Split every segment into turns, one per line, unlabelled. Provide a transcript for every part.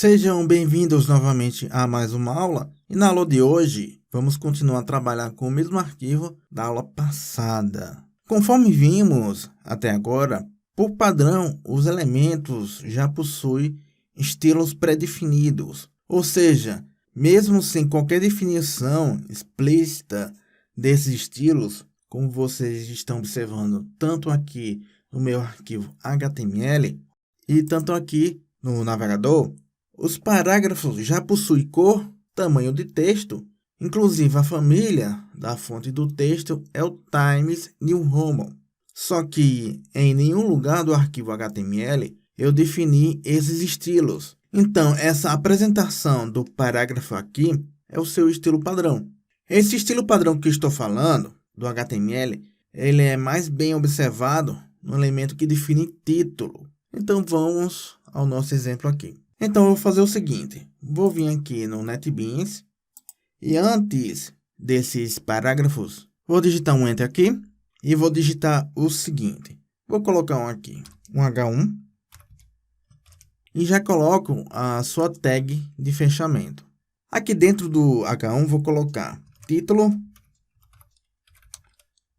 Sejam bem-vindos novamente a mais uma aula. E na aula de hoje, vamos continuar a trabalhar com o mesmo arquivo da aula passada. Conforme vimos até agora, por padrão, os elementos já possuem estilos pré-definidos. Ou seja, mesmo sem qualquer definição explícita desses estilos, como vocês estão observando tanto aqui no meu arquivo HTML e tanto aqui no navegador, os parágrafos já possuem cor, tamanho de texto, inclusive a família da fonte do texto é o Times New Roman. Só que em nenhum lugar do arquivo HTML eu defini esses estilos. Então, essa apresentação do parágrafo aqui é o seu estilo padrão. Esse estilo padrão que eu estou falando, do HTML, ele é mais bem observado no elemento que define título. Então, vamos ao nosso exemplo aqui. Então, eu vou fazer o seguinte, vou vir aqui no NetBeans e antes desses parágrafos, vou digitar um Enter aqui e vou digitar o seguinte. Vou colocar um aqui, um H1 e já coloco a sua tag de fechamento. Aqui dentro do H1 vou colocar título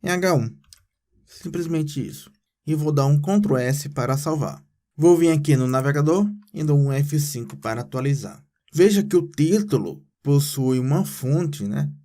em H1, simplesmente isso. E vou dar um Ctrl S para salvar. Vou vir aqui no navegador e dou um F5 para atualizar. Veja que o título possui uma fonte,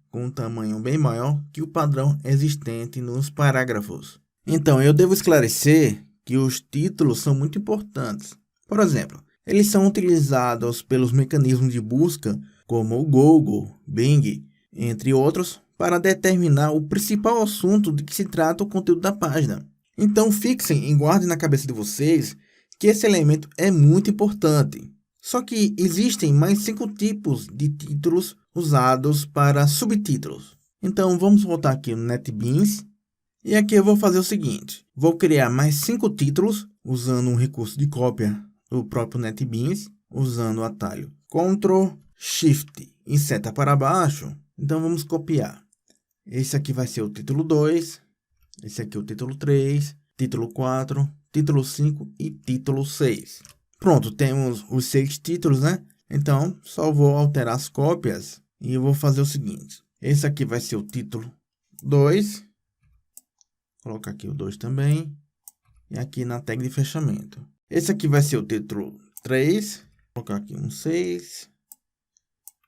com um tamanho bem maior que o padrão existente nos parágrafos. Então, eu devo esclarecer que os títulos são muito importantes. Por exemplo, eles são utilizados pelos mecanismos de busca, como o Google, Bing, entre outros, para determinar o principal assunto de que se trata o conteúdo da página. Então, fixem e guardem na cabeça de vocês que esse elemento é muito importante. Só que existem mais 5 tipos de títulos usados para subtítulos. Então, vamos voltar aqui no NetBeans. E aqui eu vou fazer o seguinte. Vou criar mais 5 títulos usando um recurso de cópia do próprio NetBeans, usando o atalho Ctrl, Shift e seta para baixo. Então, vamos copiar. Esse aqui vai ser o título 2. Esse aqui é o título 3, título 4, título 5 e título 6. Pronto, temos os 6 títulos, Então, só vou alterar as cópias e eu vou fazer o seguinte. Esse aqui vai ser o título 2. Vou colocar aqui o 2 também. E aqui na tag de fechamento. Esse aqui vai ser o título 3. Vou colocar aqui um 6.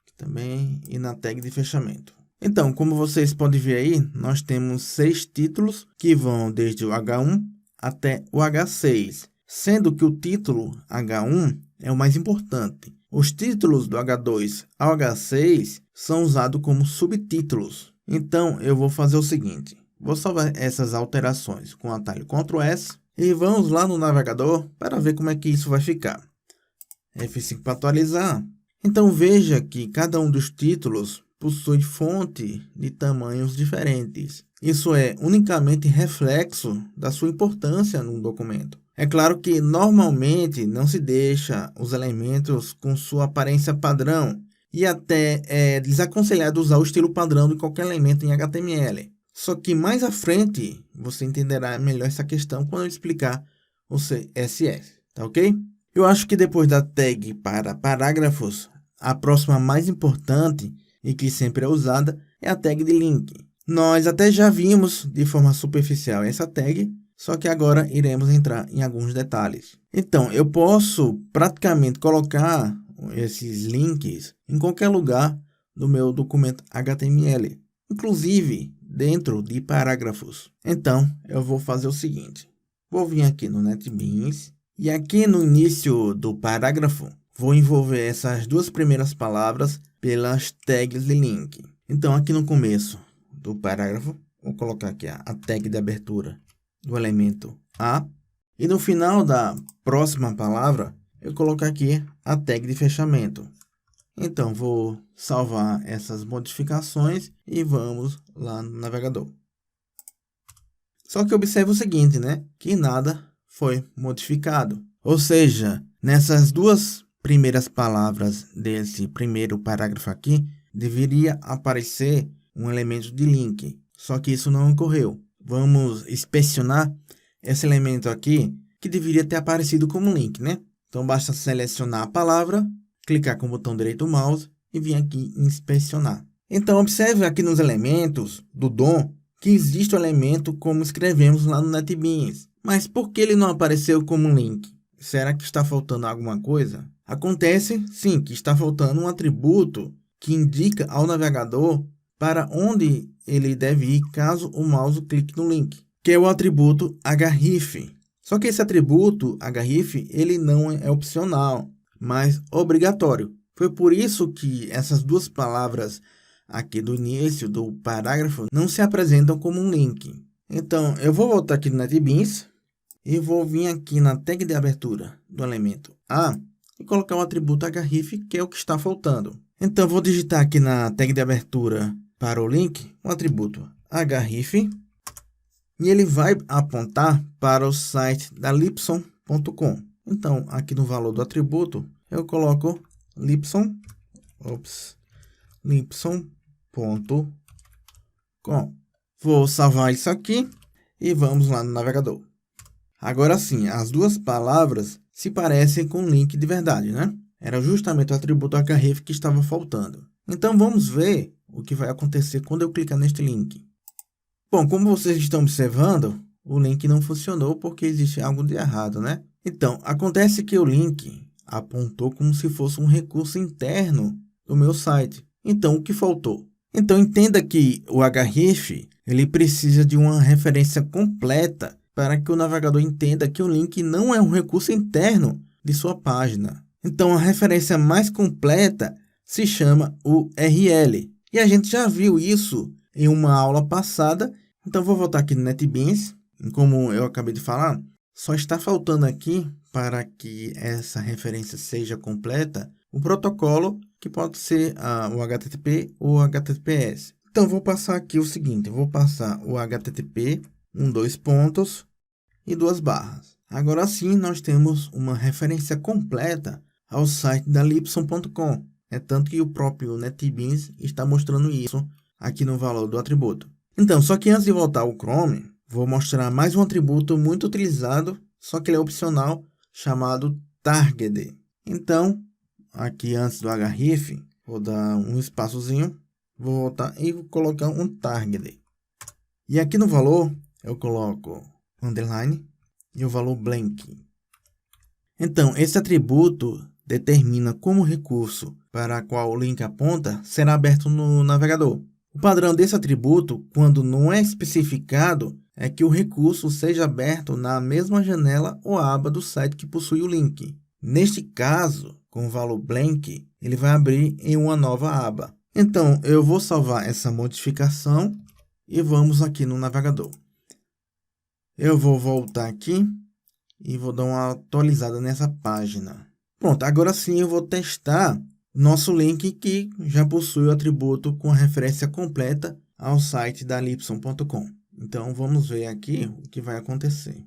Aqui também. E na tag de fechamento. Então, como vocês podem ver aí, nós temos 6 títulos que vão desde o H1 até o H6, sendo que o título H1 é o mais importante. Os títulos do H2 ao H6 são usados como subtítulos. Então, eu vou fazer o seguinte. Vou salvar essas alterações com o atalho Ctrl S e vamos lá no navegador para ver como é que isso vai ficar. F5 para atualizar. Então, veja que cada um dos títulos possui fonte de tamanhos diferentes. Isso é unicamente reflexo da sua importância no documento. É claro que normalmente não se deixa os elementos com sua aparência padrão e até é desaconselhado usar o estilo padrão de qualquer elemento em HTML. Só que mais à frente você entenderá melhor essa questão quando eu explicar o CSS, tá ok? Eu acho que depois da tag para parágrafos, a próxima mais importante e que sempre é usada é a tag de link. Nós até já vimos de forma superficial essa tag, só que agora iremos entrar em alguns detalhes. Então, eu posso praticamente colocar esses links em qualquer lugar do meu documento HTML, inclusive dentro de parágrafos. Então, eu vou fazer o seguinte. Vou vir aqui no NetBeans e aqui no início do parágrafo, vou envolver essas duas primeiras palavras pelas tags de link. Então, aqui no começo do parágrafo, vou colocar aqui a tag de abertura do elemento A. E no final da próxima palavra, eu colocar aqui a tag de fechamento. Então, vou salvar essas modificações e vamos lá no navegador. Só que observe o seguinte, que nada foi modificado. Ou seja, nessas duas primeiras palavras desse primeiro parágrafo aqui, deveria aparecer um elemento de link. Só que isso não ocorreu. Vamos inspecionar esse elemento aqui, que deveria ter aparecido como link, Então, basta selecionar a palavra clicar com o botão direito do mouse e vir aqui em inspecionar. Então, observe aqui nos elementos do DOM que existe o elemento como escrevemos lá no NetBeans. Mas por que ele não apareceu como um link? Será que está faltando alguma coisa? Acontece, sim, que está faltando um atributo que indica ao navegador para onde ele deve ir caso o mouse clique no link, que é o atributo href. Só que esse atributo href ele não é opcional, mas obrigatório. Foi por isso que essas duas palavras aqui do início do parágrafo não se apresentam como um link. Então, eu vou voltar aqui no NetBeans e vou vir aqui na tag de abertura do elemento A e colocar o atributo href, que é o que está faltando. Então, vou digitar aqui na tag de abertura para o link o atributo href e ele vai apontar para o site da Lipson.com. Então, aqui no valor do atributo, eu coloco Lipson.com. Vou salvar isso aqui e vamos lá no navegador. Agora sim, as duas palavras se parecem com um link de verdade, né? Era justamente o atributo href que estava faltando. Então, vamos ver o que vai acontecer quando eu clicar neste link. Bom, como vocês estão observando, o link não funcionou porque existe algo de errado, né? Então, acontece que o link apontou como se fosse um recurso interno do meu site. Então, o que faltou? Então, entenda que o href ele precisa de uma referência completa para que o navegador entenda que o link não é um recurso interno de sua página. Então, a referência mais completa se chama URL. E a gente já viu isso em uma aula passada. Então, vou voltar aqui no NetBeans. Como eu acabei de falar, só está faltando aqui, para que essa referência seja completa, o protocolo, que pode ser o HTTP ou HTTPS. Então, vou passar aqui o seguinte. Vou passar o HTTP, 2 pontos e 2 barras. Agora sim, nós temos uma referência completa ao site da Lipson.com. É tanto que o próprio NetBeans está mostrando isso aqui no valor do atributo. Então, só que antes de voltar ao Chrome, vou mostrar mais um atributo muito utilizado, só que ele é opcional, chamado target. Então, aqui antes do href, vou dar um espaçozinho, vou voltar e vou colocar um target. E aqui no valor, eu coloco underline e o valor blank. Então, esse atributo determina como o recurso para qual o link aponta será aberto no navegador. O padrão desse atributo, quando não é especificado, é que o recurso seja aberto na mesma janela ou aba do site que possui o link. Neste caso, com o valor blank, ele vai abrir em uma nova aba. Então, eu vou salvar essa modificação e vamos aqui no navegador. Eu vou voltar aqui e vou dar uma atualizada nessa página. Pronto, agora sim eu vou testar nosso link que já possui o atributo com a referência completa ao site da Lipson.com. Então, vamos ver aqui o que vai acontecer.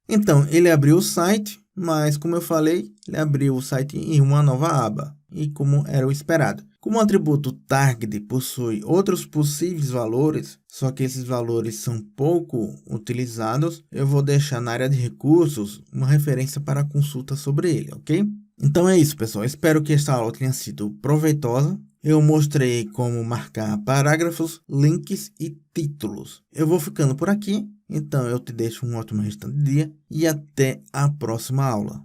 Então, ele abriu o site, mas como eu falei, ele abriu o site em uma nova aba, e como era o esperado. Como o atributo target possui outros possíveis valores, só que esses valores são pouco utilizados, eu vou deixar na área de recursos uma referência para consulta sobre ele, ok? Então é isso, pessoal. Espero que esta aula tenha sido proveitosa. Eu mostrei como marcar parágrafos, links e títulos. Eu vou ficando por aqui, então eu te deixo um ótimo restante de dia e até a próxima aula.